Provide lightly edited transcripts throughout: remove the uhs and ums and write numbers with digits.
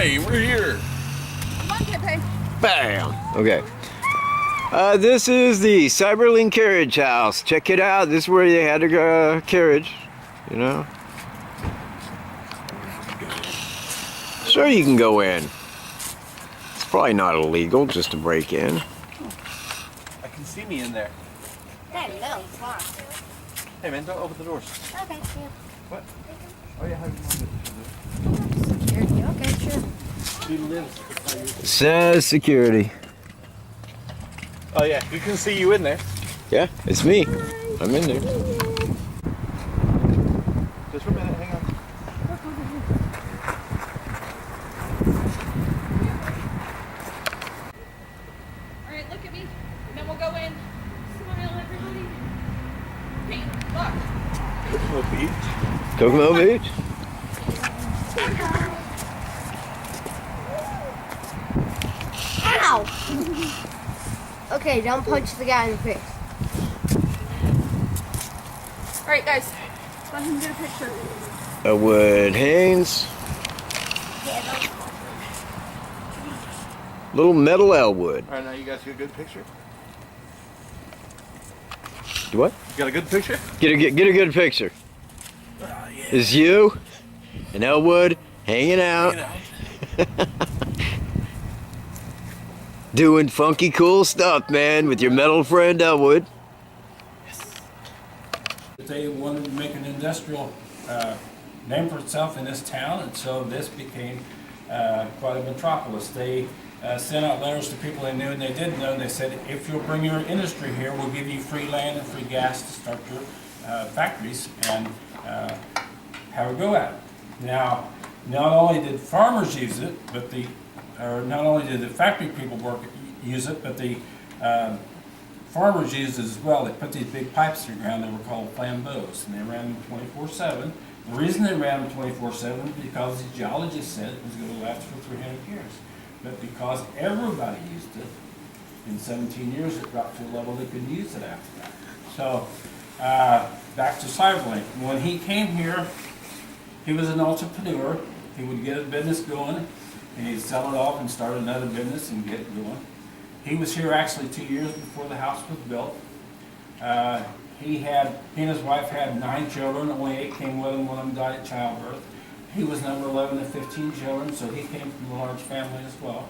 Hey, we're here. Come on, Pepe. Bam! Okay. This is the Seiberling carriage house. Check it out. This is where they had a carriage, you know. Sure, you can go in. It's probably not illegal just to break in. I can see me in there. Hello, Clark. Hey man, don't open the doors. Okay, yeah. What? Oh yeah, how do you want Security, okay, sure. He lives. Says security. Oh yeah, you can see you in there. Yeah, it's me. I'm in there. Just for a minute, hang on. Alright, look at me. And then we'll go in. Smile, everybody. Hey, look. Kokomo Beach. Kokomo Beach? Ow! Okay, don't punch the guy in the face. Alright, guys. Let's let him get a picture. Elwood Haynes. Little metal Elwood. Alright, now you guys get a good picture? Do what? You got a good picture? Get a good picture. Is you and Elwood hanging out. Doing funky cool stuff, man, with your metal friend Elwood. They wanted to make an industrial name for itself in this town, and so this became quite a metropolis. They sent out letters to people they knew and they didn't know. They said, if you'll bring your industry here, we'll give you free land and free gas to start your factories and have a go at it. Now, not only did farmers use it, but not only did the factory people use it, but the farmers used it as well. They put these big pipes through the ground. They were called flambeaux, and they ran them 24/7. The reason they ran them 24/7 was because the geologists said it was going to last for 300 years. But because everybody used it, in 17 years it dropped to a level they couldn't use it after that. So, back to Seiberling. When he came here, he was an entrepreneur. He would get a business going, and he'd sell it off and start another business and get it going. He was here actually 2 years before the house was built. He and his wife had 9 children, only 8 came with him, one of them died at childbirth. He was number 11 of 15 children, so he came from a large family as well.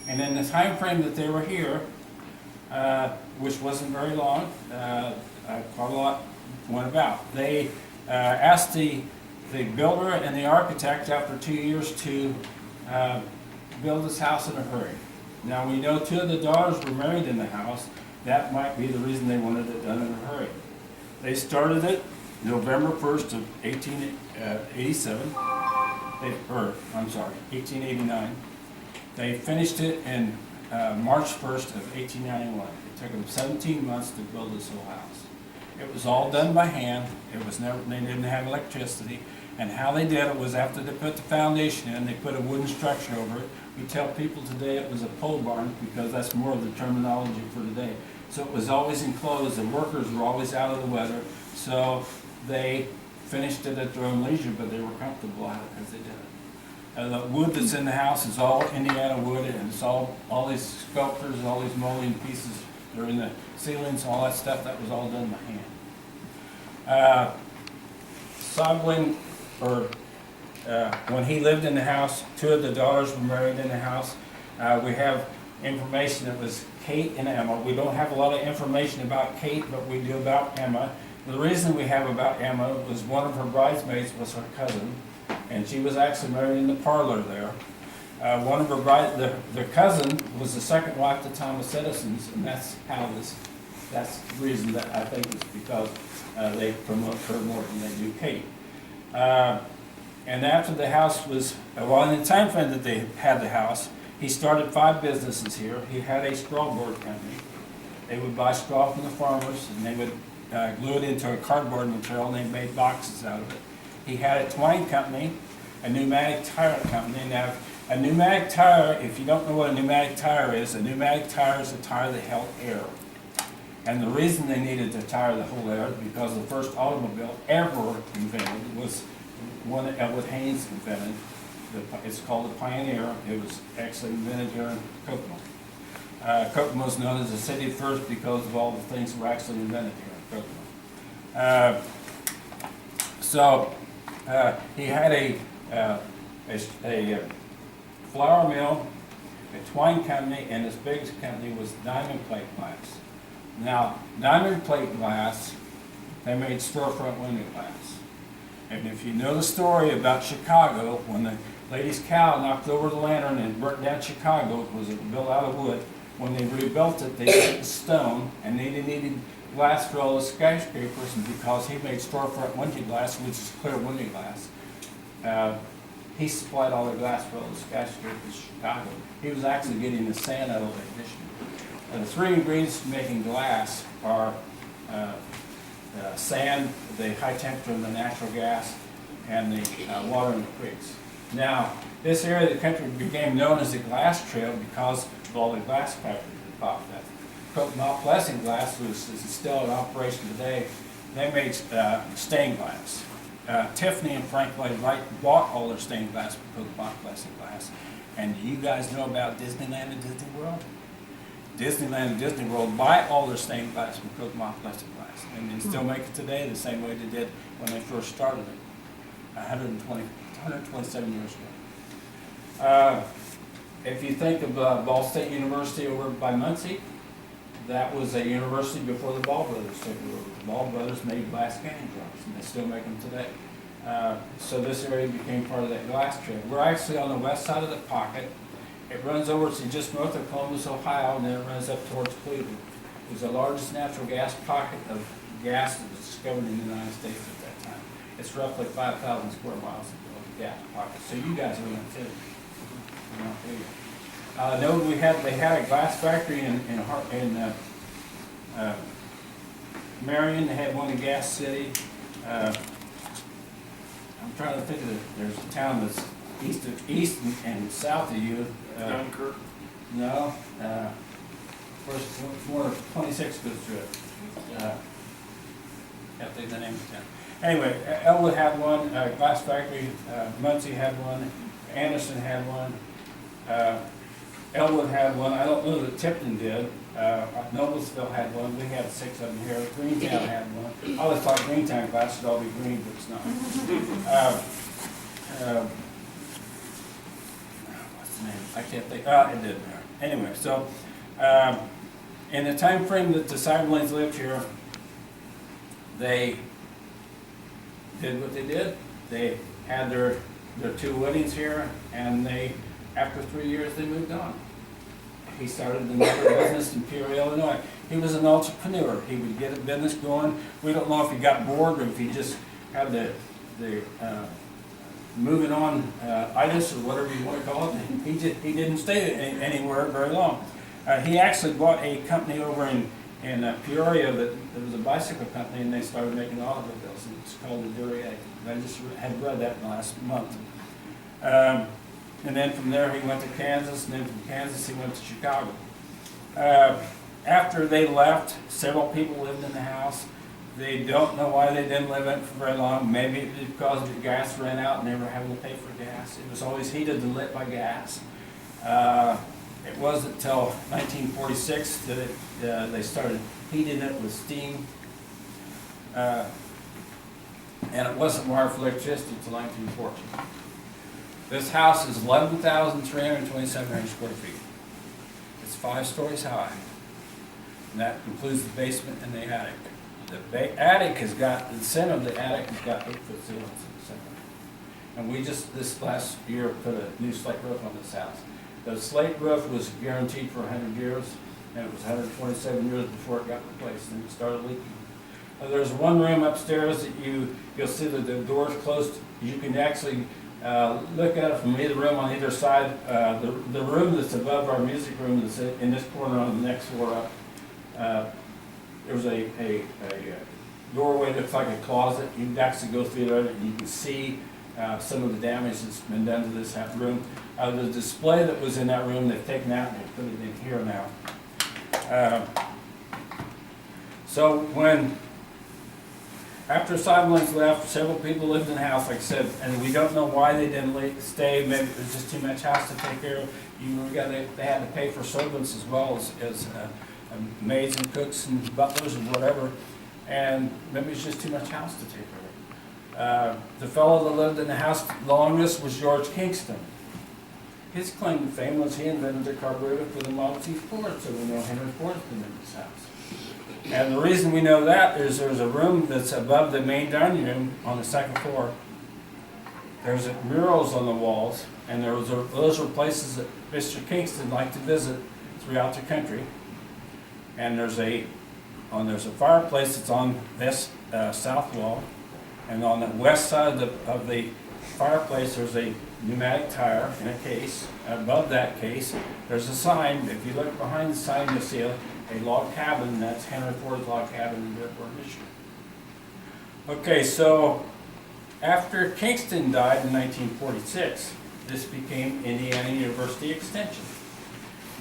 And in the time frame that they were here, which wasn't very long, quite a lot went about. They asked the builder and the architect after 2 years to build this house in a hurry. Now we know 2 of the daughters were married in the house. That might be the reason they wanted it done in a hurry. They started it November 1st of 1887. 1889. They finished it in March 1st of 1891. It took them 17 months to build this whole house. It was all done by hand. They didn't have electricity. And how they did it was after they put the foundation in, they put a wooden structure over it. We tell people today it was a pole barn because that's more of the terminology for today. So it was always enclosed. The workers were always out of the weather. So they finished it at their own leisure, but they were comfortable at it as they did it. The wood that's in the house is all Indiana wood, and it's all these sculptures, all these molding pieces that are in the ceilings, all that stuff, that was all done by hand. Seiberling, when he lived in the house, 2 of the daughters were married in the house. We have information that was Kate and Emma. We don't have a lot of information about Kate, but we do about Emma. The reason we have about Emma was one of her bridesmaids was her cousin, and she was actually married in the parlor there. One of her the cousin was the second wife to Thomas Edison's, and that's the reason that I think is because they promote her more than they do Kate. And after the house was, well, in the time frame that they had the house, he started 5 businesses here. He had a straw board company. They would buy straw from the farmers, and they would glue it into a cardboard material, and they made boxes out of it. He had a twine company, a pneumatic tire company. Now, a pneumatic tire, if you don't know what a pneumatic tire is a tire is a tire that held air. And the reason they needed to tire the whole air is because the first automobile ever invented was one that Elwood Haynes invented. It's called the Pioneer. It was actually invented here in Kokomo. Kokomo is known as the city first because of all the things that were actually invented here in Kokomo. He had a flour mill, a twine company, and his biggest company was diamond plate glass. Now, diamond plate glass, they made storefront window glass. And if you know the story about Chicago, when the lady's cow knocked over the lantern and burnt down Chicago, it was built out of wood. When they rebuilt it, they took the stone, and they needed glass for all the skyscrapers, and because he made storefront window glass, which is clear window glass, he supplied all the glass for all the skyscrapers in Chicago. He was actually getting the sand out of the addition. The three ingredients to making glass are sand, the high temperature, and the natural gas, and the water in the creeks. Now, this area of the country became known as the glass trail because of all the glass factories that popped up. Kokomo Plessing Glass, which is still in operation today, they made stained glass. Tiffany and Frank Lloyd Wright bought all their stained glass from Kokomo Plessing Glass. And do you guys know about Disneyland and Disney World? Disneyland and Disney World buy all their stained glass from Kokomo Plessing Glass, and they still make it today the same way they did when they first started it, 127 years ago. If you think of Ball State University over by Muncie, that was a university before the Ball brothers took it over. The Ball brothers made glass canning jars, and they still make them today. So this area became part of that glass trail. We're actually on the west side of the pocket. It runs over to just north of Columbus, Ohio, and then it runs up towards Cleveland. It was the largest natural gas pocket of gas that was discovered in the United States at that time. It's roughly 5,000 square miles of gas pocket. So you guys are in it too. No, they had a glass factory in Marion. They had one in Gas City. I'm trying to think of there's a town that's east and south of you. Dunkirk. No. Where's more 26 goes through it. Can't think of the name of the town. Anyway, Elwood had one. Glass factory. Muncie had one. Anderson had one. Elwood had one. I don't know that Tipton did. Noblesville had one. We had 6 of them here. Greentown had one. I always thought Greentown glass should all be green, but it's not. What's the name? I can't think. It didn't matter. Anyway, so in the time frame that the Seiberlings lived here, they did what they did. They had their 2 weddings here, and after 3 years, they moved on. He started another business in Peoria, Illinois. He was an entrepreneur. He would get a business going. We don't know if he got bored or if he just had the moving on itis or whatever you want to call it. He didn't stay anywhere very long. He actually bought a company over in Peoria that was a bicycle company, and they started making automobiles. It's called the Duryea. I just had read that in the last month. And then from there he went to Kansas, and then from Kansas he went to Chicago. After they left, several people lived in the house. They don't know why they didn't live in it for very long. Maybe it was because the gas ran out and they were having to pay for gas. It was always heated and lit by gas. It wasn't until 1946 that they started heating it with steam. And it wasn't wired for electricity until 1914. This house is 11,327 square feet. It's 5 stories high. And that includes the basement and the attic. The attic has got, the center of the attic has got 8-foot ceilings in the center. And we just, this last year, put a new slate roof on this house. The slate roof was guaranteed for 100 years, and it was 127 years before it got replaced, and it started leaking. There's one room upstairs that you'll see that the door's closed. You can actually look at it from either room on either side. The room that's above our music room is in this corner on the next floor up. There's a doorway that looks like a closet. You can actually go through there and you can see some of the damage that's been done to this room. The display that was in that room, they've taken out and they've put it in here now. So when After Seiberling's left, several people lived in the house, like I said, and we don't know why they didn't stay. Maybe it was just too much house to take care of. They had to pay for servants as well as maids and cooks and butlers and whatever. And maybe it's just too much house to take care of. The fellow that lived in the house longest was George Kingston. His claim to fame was he invented the carburetor for the Model T Ford, so we know Henry Ford's been in this house. And the reason we know that is there's a room that's above the main dining room on the second floor. There's murals on the walls, and those are places that Mr. Kingston liked to visit throughout the country. And there's a fireplace that's on this south wall, and on the west side of the fireplace there's a pneumatic tire in a case. Above that case there's a sign. If you look behind the sign, you'll see a log cabin. That's Henry Ford's log cabin in Dearborn, Michigan. Okay, so after Kingston died in 1946, this became Indiana University Extension.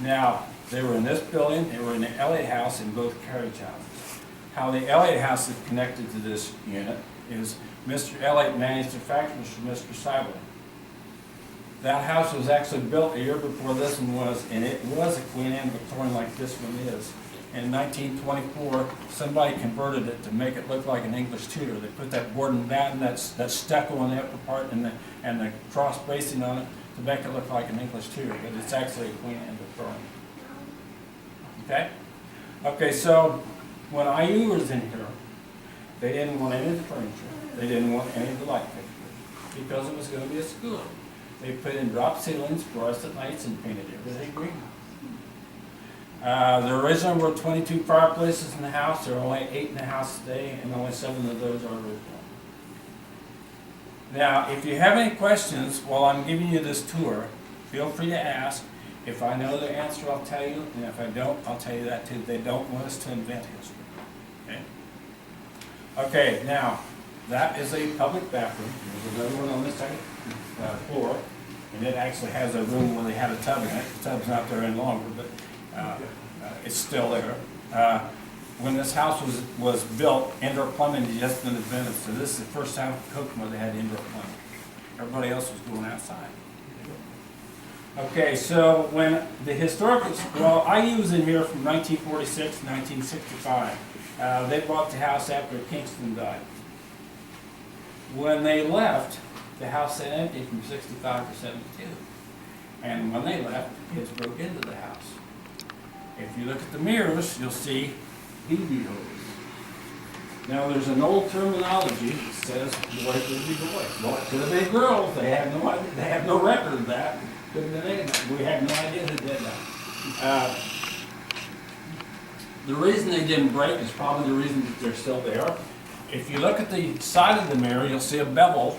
Now, they were in this building, they were in the Elliott House, and both carriage houses. How the Elliott House is connected to this unit is Mr. Elliott managed the factories for Mr. Seiberling. That house was actually built a year before this one was, and it was a Queen Anne Victorian like this one is. In 1924, somebody converted it to make it look like an English Tudor. They put that board and batten, that stucco on the upper part, and the cross bracing on it to make it look like an English Tudor, but it's actually a Queen Anne Victorian. Okay? Okay, so when IU was in here, they didn't want any of the furniture. They didn't want any of the light fixtures because it was going to be a school. They put in drop ceilings, fluorescent lights, and painted everything green. There originally were 22 fireplaces in the house. There are only 8 in the house today, and only 7 of those are original. Now, if you have any questions while I'm giving you this tour, feel free to ask. If I know the answer, I'll tell you, and if I don't, I'll tell you that too. They don't want us to invent history. Okay? Okay, now, that is a public bathroom. There's another one on this second floor, and it actually has a room where they had a tub in it. The tub's not there any longer, but it's still there. When this house was built, indoor plumbing had just been invented, so this is the first time in Kokomo they had indoor plumbing. Everybody else was going outside. Okay, so when the historical, well, IU was in here from 1946 to 1965. They bought the house after Kingston died. When they left, the house sat empty from 65 to 72. And when they left, kids broke into the house. If you look at the mirrors, you'll see BB holes. Now there's an old terminology that says boy could be boy. Boy could have been girls. They have no idea. They have no record of that. Could have been anything. We have no idea who did that. The reason they didn't break is probably the reason that they're still there. If you look at the side of the mirror, you'll see a bevel.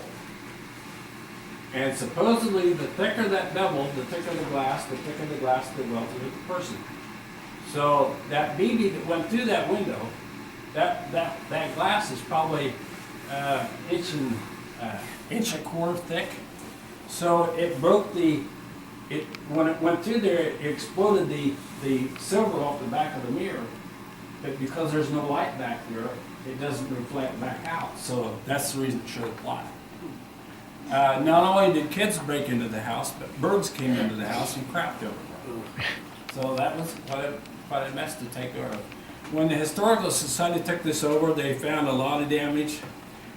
And supposedly, the thicker that bevel, the thicker the glass, the wealthier the person. So that BB that went through that window, that glass is probably inch and a quarter thick. So it broke when it went through there, it exploded the silver off the back of the mirror. But because there's no light back there, it doesn't reflect back out. So that's the reason it showed black. Not only did kids break into the house, but birds came into the house and crapped everywhere. So that was quite a mess to take care of. When the Historical Society took this over, they found a lot of damage.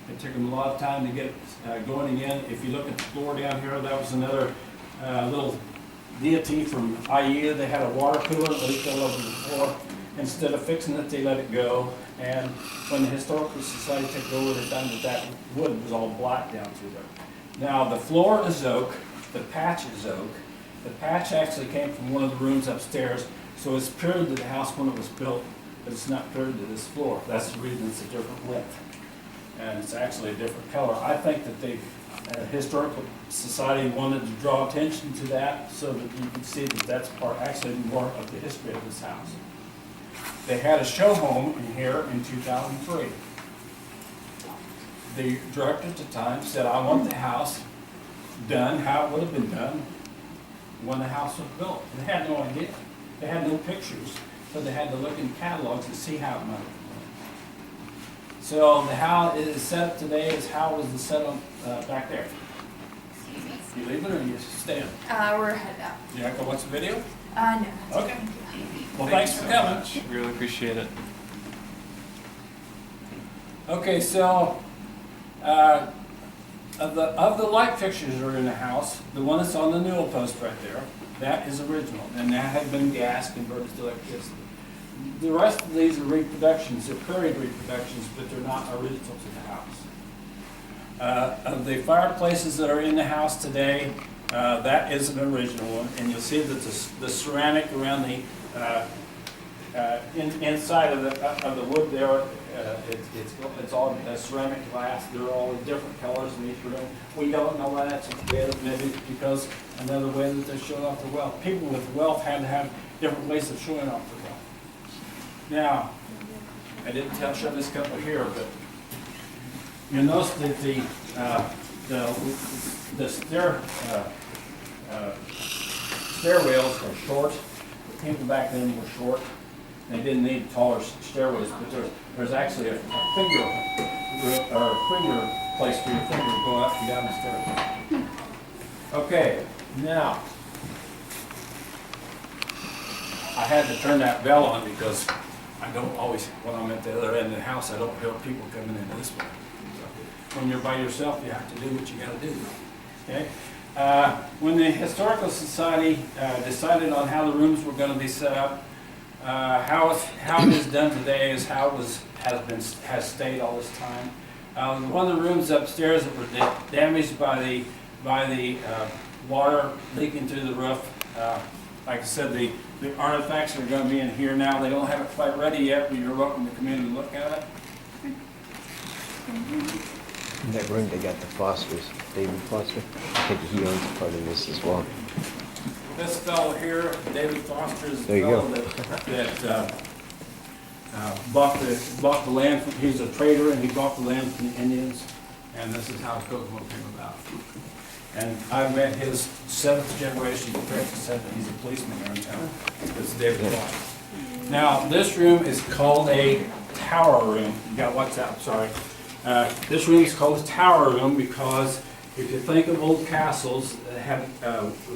It took them a lot of time to get it going again. If you look at the floor down here, that was another little deity from IU. They had a water cooler that leaked all over the floor. Instead of fixing it, they let it go. And when the Historical Society took over, they found that wood was all black down through there. Now, the floor is oak, the patch is oak. The patch actually came from one of the rooms upstairs, so it's paired to the house when it was built, but it's not paired to this floor. That's the reason it's a different width. And it's actually a different color. I think that the Historical Society wanted to draw attention to that so that you can see that that's actually more of the history of this house. They had a show home in here in 2003. The director at the time said, I want the house done how it would have been done when the house was built. And they had no idea. They had no pictures, so they had to look in catalogs to see how it might have been. So the how it is set up today is how was the setup back there? You leave it or you stay in? We're headed out. You have to watch the video? No. Okay. Well, thanks for coming. Really appreciate it. Okay, so of the light fixtures that are in the house, the one that's on the newel post right there, that is original, and that had been gas converted to electricity. The rest of these are reproductions, they're period reproductions, but they're not original to the house. Of the fireplaces that are in the house today, that is an original one, and you'll see that the ceramic around the inside of the wood there, it's all ceramic glass. They're all in different colors in each room. We don't know why that's the way that maybe it's because another way that they showed off their wealth. People with wealth had to have different ways of showing off their wealth. Now, I didn't show this couple here, but you'll notice that the stairwells are short. The people back then were short. They didn't need taller stairways, but there's actually a finger place for your finger to go up and down the stairs. Okay, now I had to turn that bell on because I don't always, when I'm at the other end of the house, I don't hear people coming in this way. So when you're by yourself, you have to do what you got to do. Okay. When the Historical Society decided on how the rooms were going to be set up, how it is done today is how it has stayed all this time. One of the rooms upstairs that were damaged by the water leaking through the roof. Like I said, the artifacts are going to be in here now. They don't have it quite ready yet, but you're welcome to come in and look at it. In that room, they got the Fosters, David Foster. I think he owns part of this as well. This fellow here, David Foster, is the There you fellow go. that bought the land. He's a trader, and he bought the land from the Indians. And this is how Kokomo came about. And I met his 7th generation. He's a policeman here in town. This is David Foster. Now, this room is called a tower room. You got what's that? Sorry. This room is called a tower room because if you think of old castles that have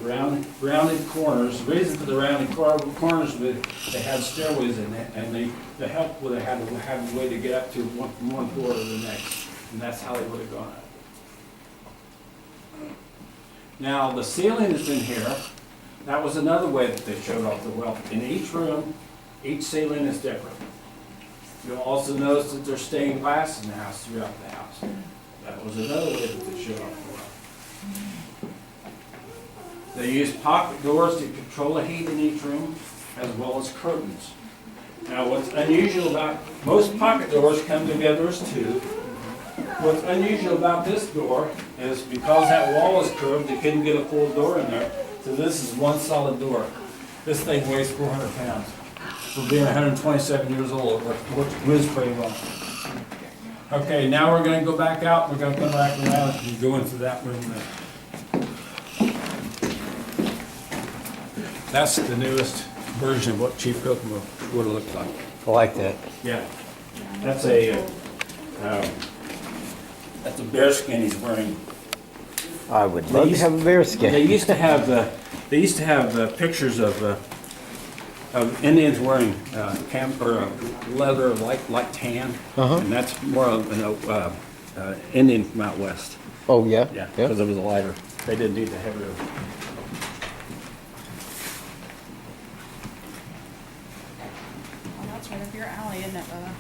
rounded corners, the reason for the rounded corners was they had stairways in it, and the help would have had a way to get up to one floor to the next, and that's how they would have gone up. Now, the ceiling that's in here, that was another way that they showed off the wealth. In each room, each ceiling is different. You'll also notice that there's stained glass in the house throughout the house. That was another way that they showed off the wealth. They used pocket doors to control the heat in each room, as well as curtains. Now, what's unusual about, most pocket doors come together as two. What's unusual about this door is because that wall is curved, they couldn't get a full door in there, so this is one solid door. This thing weighs 400 pounds. For being 127 years old, it was pretty well. Okay, now we're going to go back out. We're going to come back around and go into that room there. That's the newest version of what Chief Kokomo would have looked like. I like that. Yeah, that's a bear skin he's wearing. I would love to have a bear skin. They used to have pictures of Indians wearing leather like tan, and that's more of an Indian from out west. Oh, yeah? Yeah, because it was lighter. They didn't need the heavier. Well, that's right up your alley, isn't it, Bubba?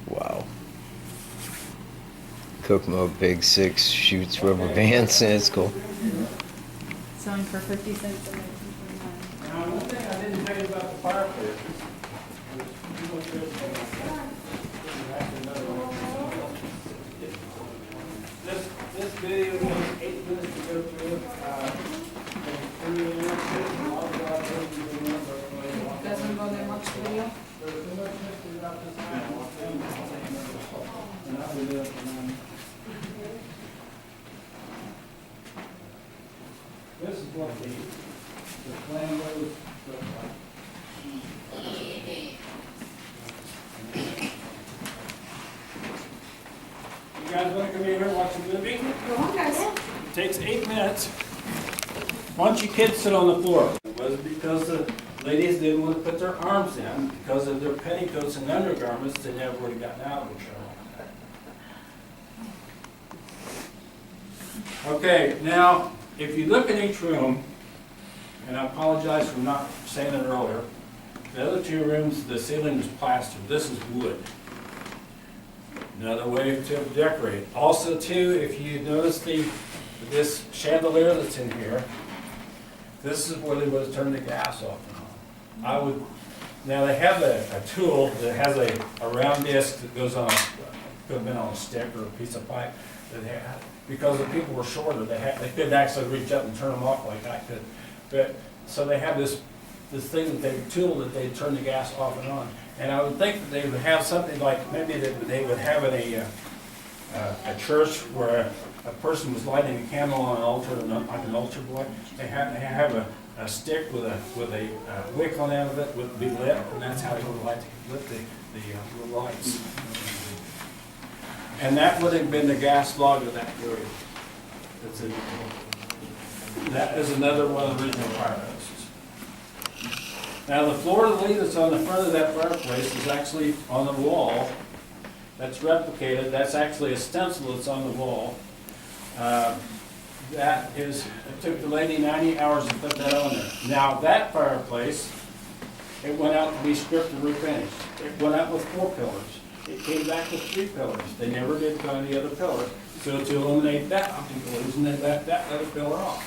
Wow. Kokomo Big 6 shoots rubber bands. That's cool. Selling for 50 cents a minute. Now, one thing I didn't tell you about the fireplaces. This video was 8 minutes to go through. Doesn't go there much video? There's too much mystery about this house. what the plan was look like. You guys want to come in here and watch a movie? Go on, guys. It takes 8 minutes. Why don't you kids sit on the floor? It was because the ladies didn't want to put their arms in because of their petticoats and undergarments. They never would have gotten out of the show. Okay, now, if you look in each room, and I apologize for not saying it earlier, the other two rooms, the ceiling is plaster. This is wood. Another way to decorate. Also, too, if you notice this chandelier that's in here, this is where they would have turned the gas off and on. Now they have a tool that has a round disc that goes on, could have been on a stick or a piece of pipe that they had. Because the people were shorter, they couldn't actually reach up and turn them off like I could. But so they have this thing tool that they turn the gas off and on. And I would think that they would have something like maybe they would have in a church where a person was lighting a candle on an altar, like an altar boy. They have a stick with a wick on the end of it would be lit, and that's how they would lit the lights. And that would have been the gas log of that period. That is another one of the original firehouses. Now the fleur-de-lis that's on the front of that fireplace is actually on the wall. That's replicated. That's actually a stencil that's on the wall. It took the lady 90 hours to put that on there. Now that fireplace, it went out to be stripped and refinished. It went out with 4 pillars. It came back with 3 pillars. They never did put any other pillar. So to eliminate that optical illusion, they left that other pillar off.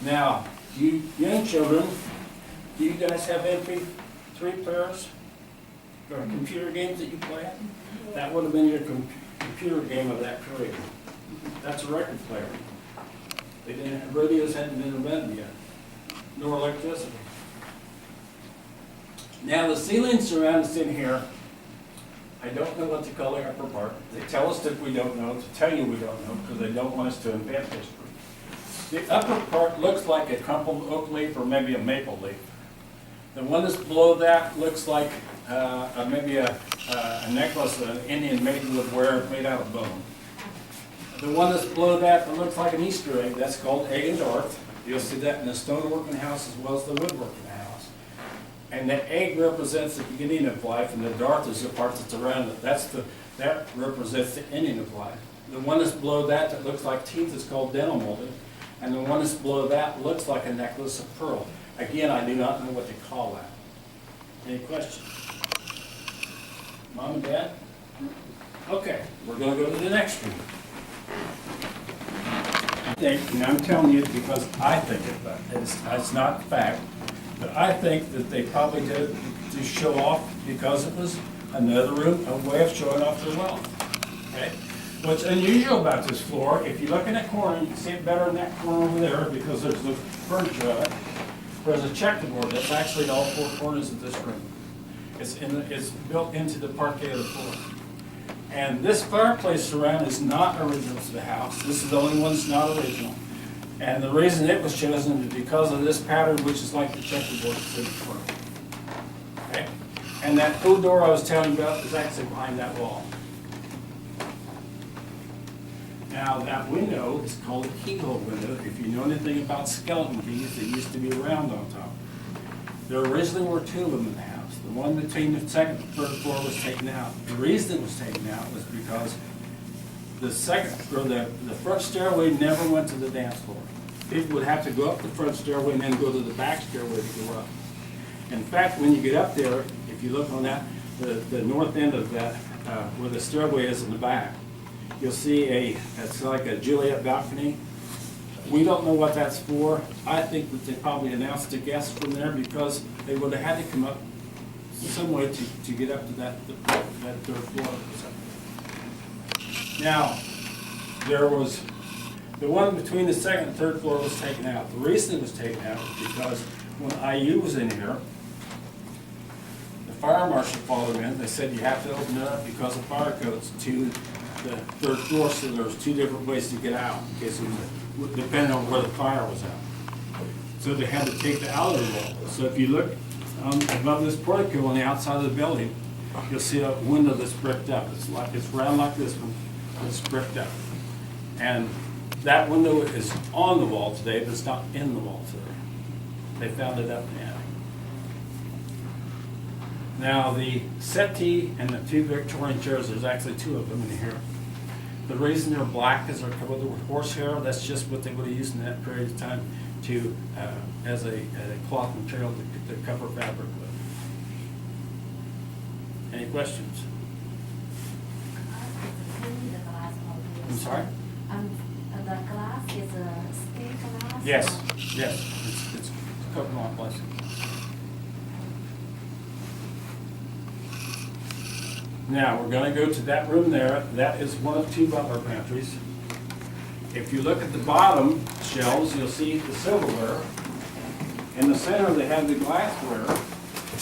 Now, you young children, do you guys have MP3 players or computer games that you play? That would have been your computer game of that period. That's a record player. Radios hadn't been invented yet, nor electricity. Now the ceiling surrounds in here, I don't know what to call the upper part. They tell us that we don't know, to tell you we don't know, because they don't want us to invent history. The upper part looks like a crumpled oak leaf or maybe a maple leaf. The one that's below that looks like maybe a necklace that an Indian maiden would wear made out of bone. The one that's below that looks like an Easter egg, that's called egg and dart. You'll see that in the stoneworking house as well as the woodworking house. And the egg represents the beginning of life, and the dart is the part that's around it. That represents the ending of life. The one that's below that looks like teeth is called dental molding, and the one that's below that looks like a necklace of pearl. Again, I do not know what to call that. Any questions? Mom and Dad? Okay, we're going to go to the next room. And I'm telling you because I think it, but it's not fact. But I think that they probably did it to show off because it was another room, a way of showing off their wealth. Okay? What's unusual about this floor, if you look in that corner, you can see it better in that corner over there because there's the furniture of it. There's a checkerboard that's actually all 4 corners of this room. It's built into the parquet of the floor. And this fireplace surround is not original to the house. This is the only one that's not original. And the reason it was chosen is because of this pattern, which is like the checkerboard that's in the corner. Okay? And that faux door I was telling you about is actually behind that wall. Now that window is called a keyhole window. If you know anything about skeleton keys, they used to be round on top. There originally were 2 of them in the house. The one between the 2nd and 3rd floor was taken out. The reason it was taken out was because the front stairway never went to the dance floor. People would have to go up the front stairway and then go to the back stairway to go up. In fact, when you get up there, if you look on that, the north end of that, where the stairway is in the back, you'll see it's like a Juliet balcony. We don't know what that's for. I think that they probably announced the guests from there because they would have had to come up some way to get up to that 3rd floor. Now, there was the one between the 2nd and 3rd floor was taken out. The reason it was taken out was because when IU was in here, the fire marshal followed in. They said you have to open it up because of fire codes to the third floor, so there was 2 different ways to get out, in case it was, depending on where the fire was at. So they had to take the alley wall. So if you look above this portico on the outside of the building, you'll see a window that's bricked up. It's round like this one, it's bricked up. And that window is on the wall today, but it's not in the wall today. They found it up in the attic. Now the settee and the 2 Victorian chairs, there's actually 2 of them in here. The reason they're black is they're covered with horsehair. That's just what they would have used in that period of time to as a cloth material to cover fabric with. Any questions? I'm sorry? The glass is a steel glass? Yes, or- yes, it's Kokomo plastic. Now, we're gonna go to that room there. That is one of 2 butler pantries. If you look at the bottom shelves, you'll see the silverware. In the center, they have the glassware.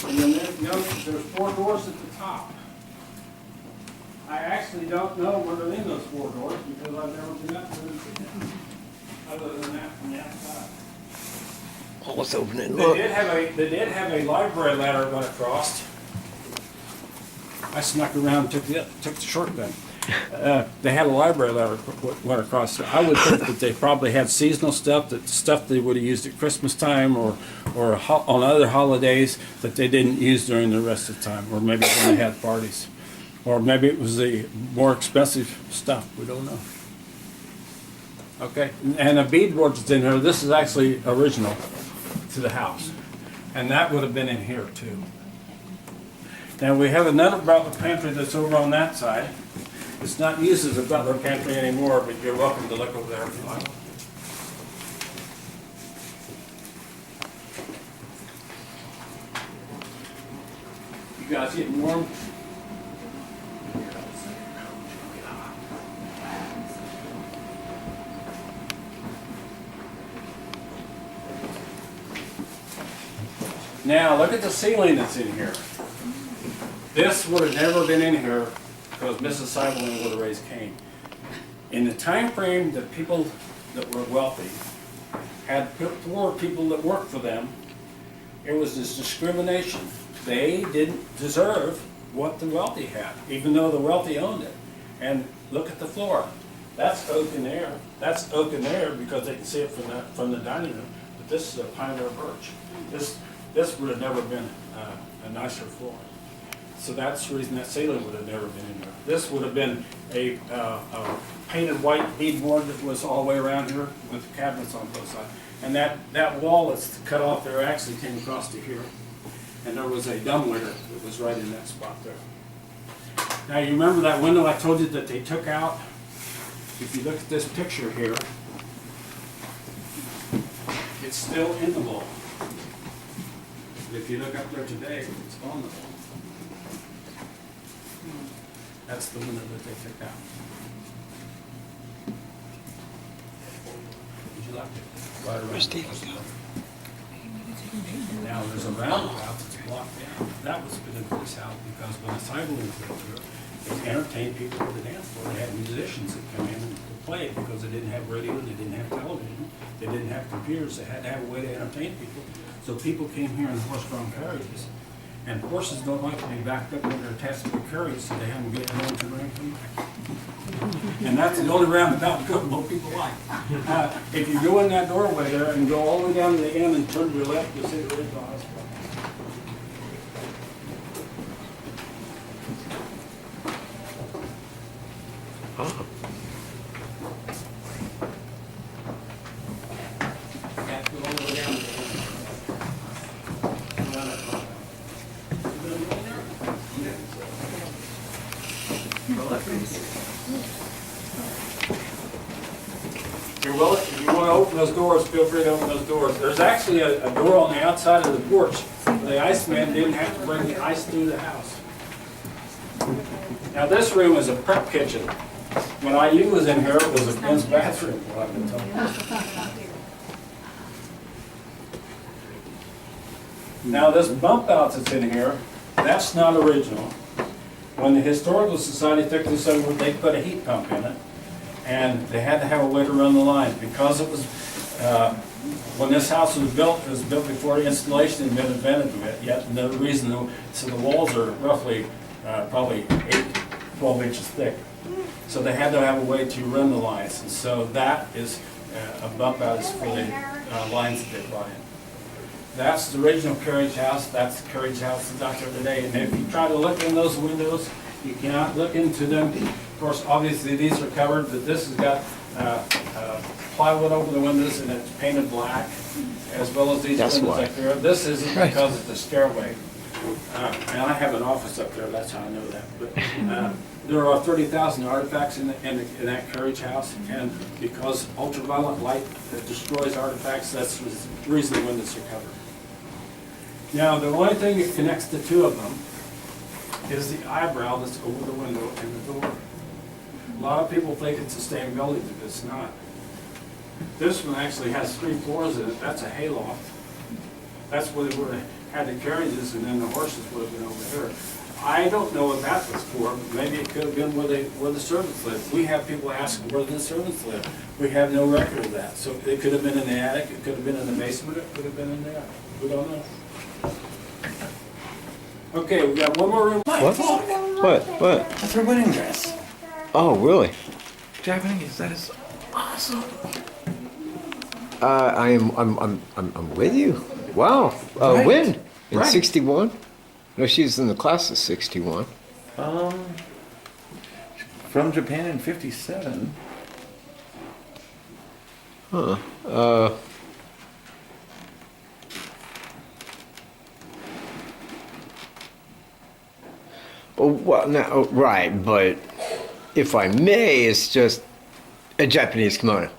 And then there's 4 doors at the top. I actually don't know what are in those 4 doors because I've never been up to them other than that from the outside. Oh, let's open it. They Look. did have a library ladder run across. I snuck around and took the shortcut. They had a library ladder went across. I would think that they probably had seasonal stuff, stuff they would have used at Christmas time or on other holidays that they didn't use during the rest of the time, or maybe when they had parties. Or maybe it was the more expensive stuff, we don't know. Okay, and the beadboard that's in here, this is actually original to the house. And that would have been in here too. Now we have another butler pantry that's over on that side. It's not used as a butler pantry anymore, but you're welcome to look over there if you like. You guys getting warm? Now look at the ceiling that's in here. This would have never been in here because Mrs. Seiberling would have raised Cain. In the time frame that people that were wealthy had poor people that worked for them, it was this discrimination. They didn't deserve what the wealthy had, even though the wealthy owned it. And look at the floor. That's oak in there. That's oak in there because they can see it from the dining room. But this is a pine or birch. This would have never been a nicer floor. So that's the reason that ceiling would have never been in there. This would have been a painted white beadboard that was all the way around here with cabinets on both sides. And that wall that's cut off there actually came across to here. And there was a dumbwaiter that was right in that spot there. Now you remember that window I told you that they took out? If you look at this picture here, it's still in the wall. If you look up there today, it's on the wall. That's the window that they took out. Would you like to ride around? Now there's a roundabout that's blocked down. That was put into this house because when the Seiberlings lived here, they entertained people with the dance floor. They had musicians that come in and play because they didn't have radio, they didn't have television, they didn't have computers. They had to have a way to entertain people. So people came here in horse-drawn carriages. And horses don't like to be backed up when they're attached to the carriage, so they have them get on to the ring come back. And that's the only roundabout Kokomo people like. If you go in that doorway there and go all the way down to the end and turn to your left, you'll see the original house. Oh. If you want to open those doors, feel free to open those doors. There's actually a door on the outside of the porch. The iceman didn't have to bring the ice through the house. Now this room is a prep kitchen. When IU was in here, it was a men's bathroom. Well, I've been told. Now this bump out that's in here, that's not original. when the Historical Society took this over, they put a heat pump in it, and they had to have a way to run the lines, because it was, when this house was built, it was built before the installation had been invented yet, and the reason, so the walls are roughly, probably 12 inches thick. So they had to have a way to run the lines, and so that is a bump out is for the lines that they brought in. That's the original carriage house. That's the carriage house that's out there today. And if you try to look in those windows, you cannot look into them. Of course, obviously these are covered, but this has got plywood over the windows and it's painted black, as well as these windows up there. This isn't because it's a stairway. And I have an office up there, that's how I know that. But there are 30,000 artifacts in that carriage house, and because ultraviolet light destroys artifacts, that's the reason the windows are covered. Now, the only thing that connects the two of them is the eyebrow that's over the window and the door. A lot of people think it's the same building, but it's not. This one actually has 3 floors in it. That's a hayloft. That's where they would have had the carriages, and then the horses would have been over here. I don't know what that was for. Maybe it could have been where the servants lived. We have people ask where the servants live. We have no record of that. So it could have been in the attic, it could have been in the basement, it could have been in there. We don't know. Okay, we got one more room. What? What? That's her wedding dress. Oh, really? Japanese. That is awesome. I'm with you. Wow. Right. When? In Right. 61? No, she was in the class of 61. From Japan in 57. Huh. Oh, well, now, right, but if I may, it's just a Japanese kimono.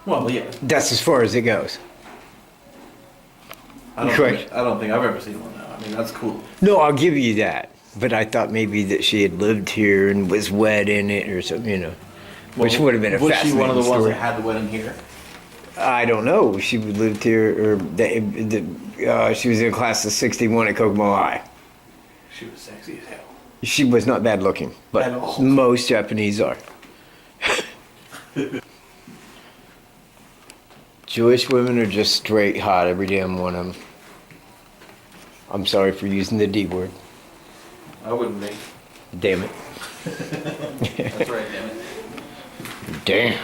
Well, yeah. That's as far as it goes. I don't Correct. think I've ever seen one now. I mean, that's cool. No, I'll give you that. But I thought maybe that she had lived here and was wed in it or something, you know. Which would have been a Was fascinating she one of the ones story. that had the wedding here? I don't know. She lived here, or she was in a class of 61 at Kokomo High. She was sexy as hell. She was not bad looking, but At all. most Japanese are. Jewish women are just straight hot, every damn one of them. I'm sorry for using the D word. I wouldn't be. Damn it. That's right, damn it. Damn.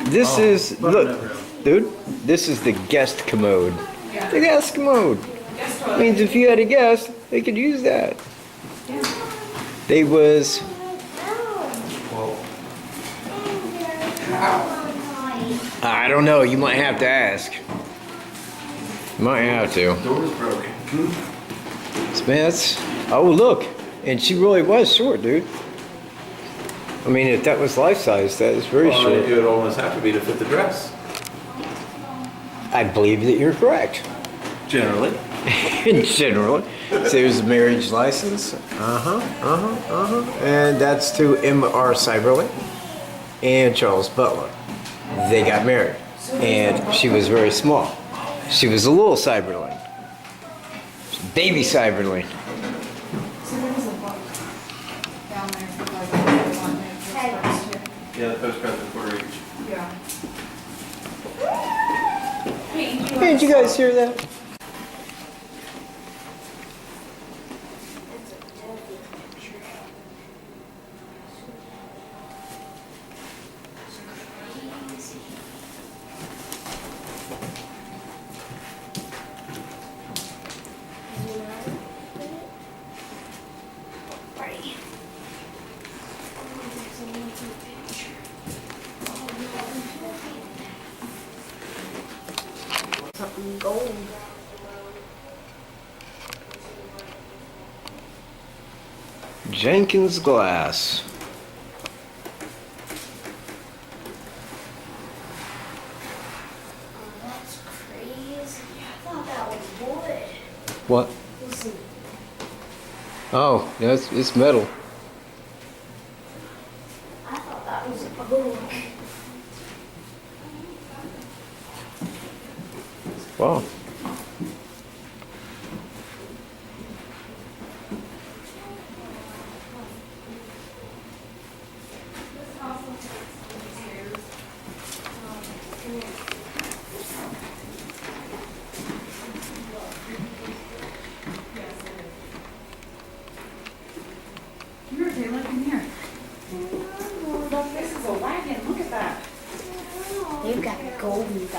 This is, look, dude, this is the guest commode. The guest commode. Means if you had a guest, they could use that. They was, I don't know, you might have to ask. You might have to. Door is broken. Smiths. Oh, look. And she really was short, dude. I mean, if that was life size, that is very Well, short. it would almost have to be to fit the dress. I believe that you're correct. Generally. Generally. So there's a marriage license. And that's to M.R. Seiberling and Charles Butler. They got married. And she was very small. She was a little Seiberling. Baby Seiberling. So there was a book down there for like one first. Yeah, the postcards are quarter each. Yeah. Hey, did you guys hear that? Something gold. Jenkins glass. That's crazy. I thought that was wood. What? Listen. Oh, yes, it's metal. I thought that was oak. Wow.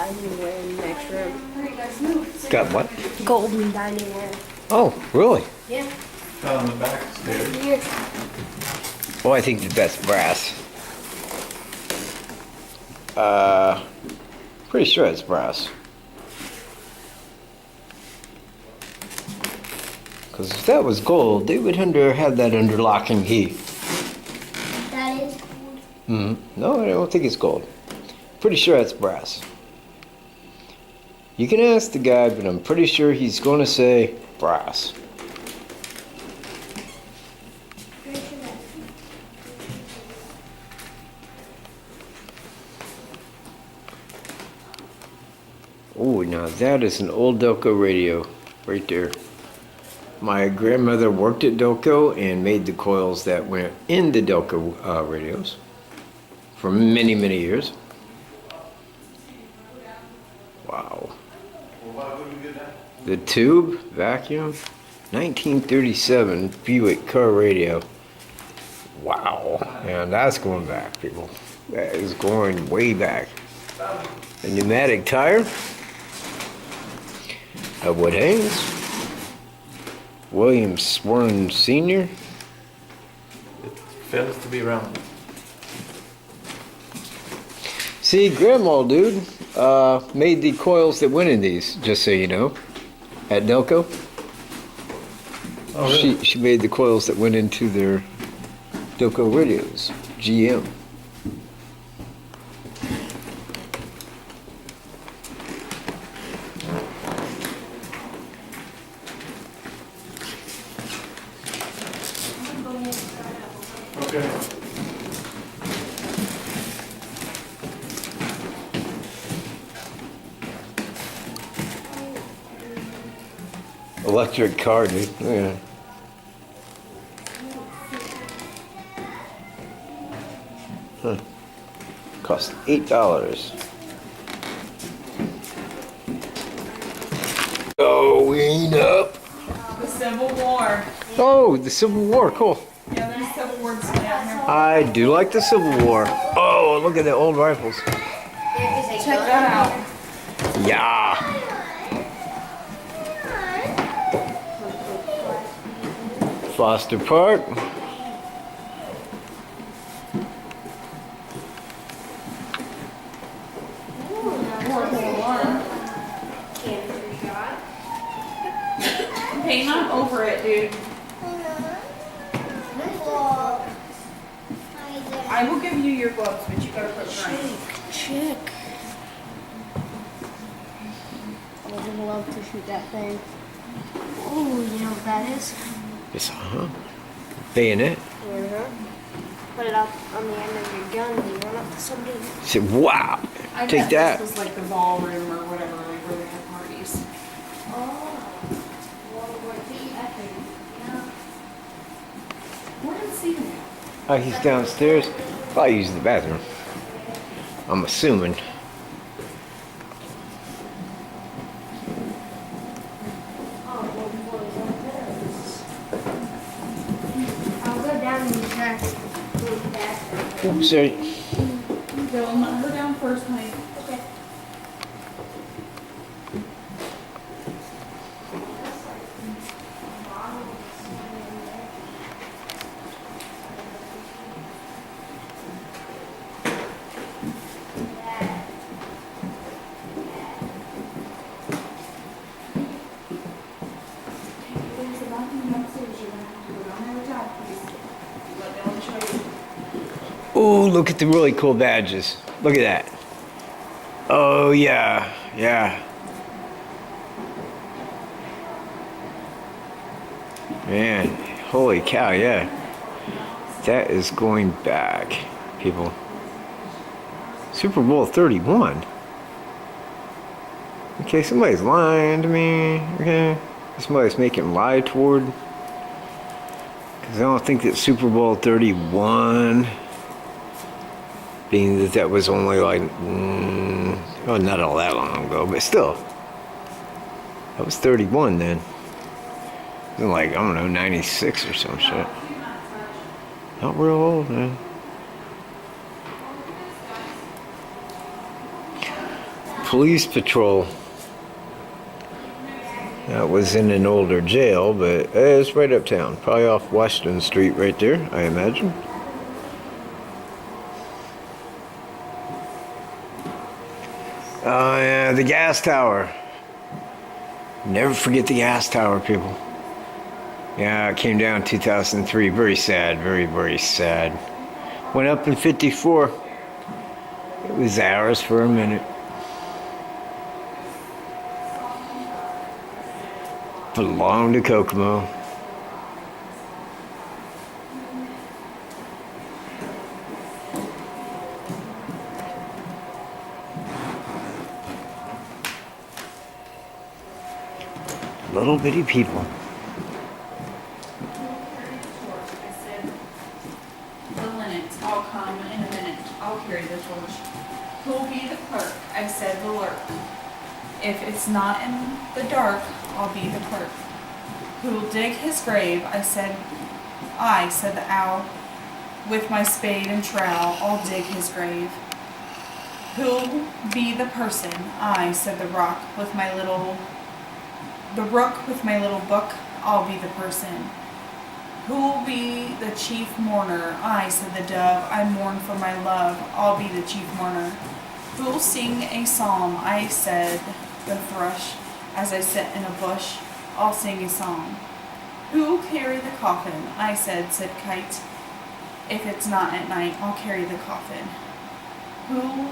dining ware in the next room. Got what? Golden dining ware. Oh, really? Yeah. Down the back stairs. Here. Oh, I think that's brass. Pretty sure it's brass. Because if that was gold, they would have that under lock and key. That is gold. No, I don't think it's gold. Pretty sure it's brass. You can ask the guy, but I'm pretty sure he's going to say brass. Oh, now that is an old Delco radio right there. My grandmother worked at Delco and made the coils that went in the Delco radios for many, many years. Wow. The tube vacuum, 1937 Buick car radio. Wow. And that's going back, people. That is going way back. A pneumatic tire. A wood hangs. William Swarn Sr. It fails to be round. See, Grandma, dude, made the coils that went in these, just so you know, at Delco. Oh, really? She made the coils that went into their Delco radios, GM. Okay. Electric car, dude. Yeah. Huh. Cost $8. Going up. The Civil War. Oh, the Civil War, cool. Yeah, there's Civil War down here. I do like the Civil War. Oh, look at the old rifles. Check that out. Yeah. Foster Park. Paint on over it, dude. I will give you your gloves, but you gotta put them right. Chick. I would love to shoot that thing. Oh, you know what that is? Yes, bayonet. Put it up on the end of your gun and you run up to somebody. Say, wow. I Take bet that. This was like the ballroom or whatever, like where they had parties. Where did he now? Oh, he's downstairs. Probably using the bathroom. I'm assuming. I'll go down and check. Oops, sorry. Go and let her down first, honey. Okay. There's a bathroom upstairs. You're gonna have to go down there with Dad, please. Let Dylan show you. Oh, look at the really cool badges. Look at that. Oh, yeah. Yeah. Man, holy cow, yeah. That is going back, people. Super Bowl 31. Okay, somebody's lying to me. Okay. Somebody's making lie toward. Because I don't think that Super Bowl 31, being that that was only like, well, not all that long ago, but still. That was 31 then. It was like, I don't know, 96 or some shit. Not real old, man. police patrol. That was in an older jail, but it's right uptown. Probably off Washington Street right there, I imagine. Oh yeah, the gas tower. Never forget the gas tower, people. Yeah, it came down in 2003. Very sad, very, very sad. Went up in 54. It was ours for a minute. Belonged to Kokomo. Little bitty people. I said, the linnets, I'll come in a minute. I'll carry the torch. Who'll be the clerk? I said, the lurk. If it's not in the dark, I'll be the clerk. Who'll dig his grave? I said the owl. With my spade and trowel, I'll dig his grave. Who'll be the person? I said the rock with my little... The rook with my little book, I'll be the person. Who'll be the chief mourner? I said the dove, I mourn for my love, I'll be the chief mourner. Who'll sing a psalm? I said the thrush, as I sit in a bush, I'll sing a song. Who'll carry the coffin? I said Kite, if it's not at night, I'll carry the coffin. Who'll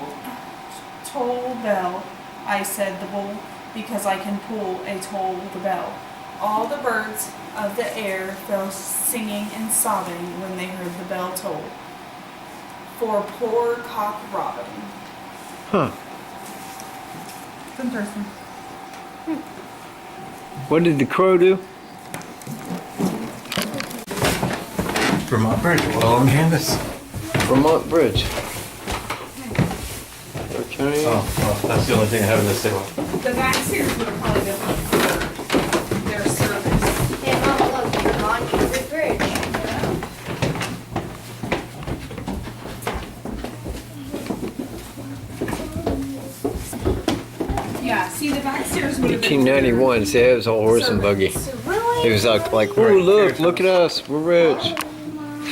toll bell? I said the bull, because I can pull a toll the bell. All the birds of the air fell singing and sobbing when they heard the bell toll. For poor cock robin. Huh. It's interesting. What did the crow do? Vermont Bridge, well on canvas. Vermont Bridge. Okay. Oh, well, that's the only thing I have in this table. The back stairs would have probably been for their service. Hey, Mom, look, you're on Cambridge Bridge. Yeah, see, the back stairs would have been 1891, see, it was all horse and buggy. So really? It was like, oh look at us, we're rich.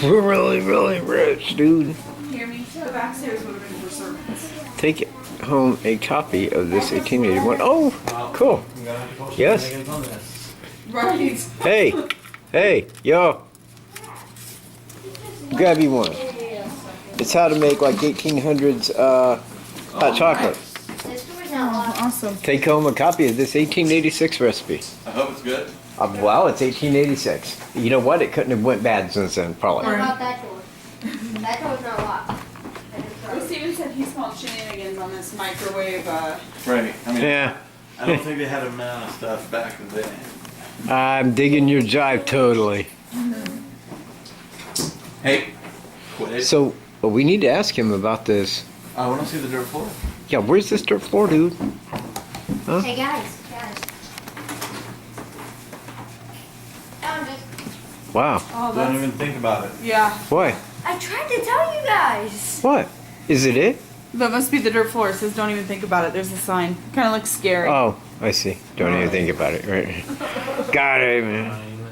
We're really, really rich, dude. Hear me? The back stairs would have been for servants. Take home a copy of this 1881. Oh, cool. I'm gonna have to post Yes. shenanigans on this. Right. Hey, yo. Grab you one. It's how to make like 1800s hot chocolate. This door's not locked. Awesome. Take home a copy of this 1886 recipe. I hope it's good. Well, it's 1886. You know what? It couldn't have went bad since then, probably. What about that door? That door's not locked. Well, Steven said he smelled shenanigans on this microwave. Right. I mean, Yeah. I don't think they had a amount of stuff back then. I'm digging your jive totally. Hey, quit it. So, well, we need to ask him about this. I want to see the dirt floor. Yeah, where's this dirt floor, dude? Hey, guys. Found it. Wow. Oh, Don't even think about it. yeah. What? I tried to tell you guys. What? Is it it? That must be the dirt floor. It says don't even think about it. There's a sign. Kind of looks scary. Oh, I see. Don't even think about it, right? Got it, man.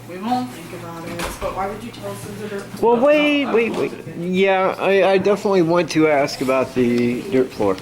We won't think about it. But why would you tell us it's a dirt floor? Well, wait. Yeah, I definitely want to ask about the dirt floor.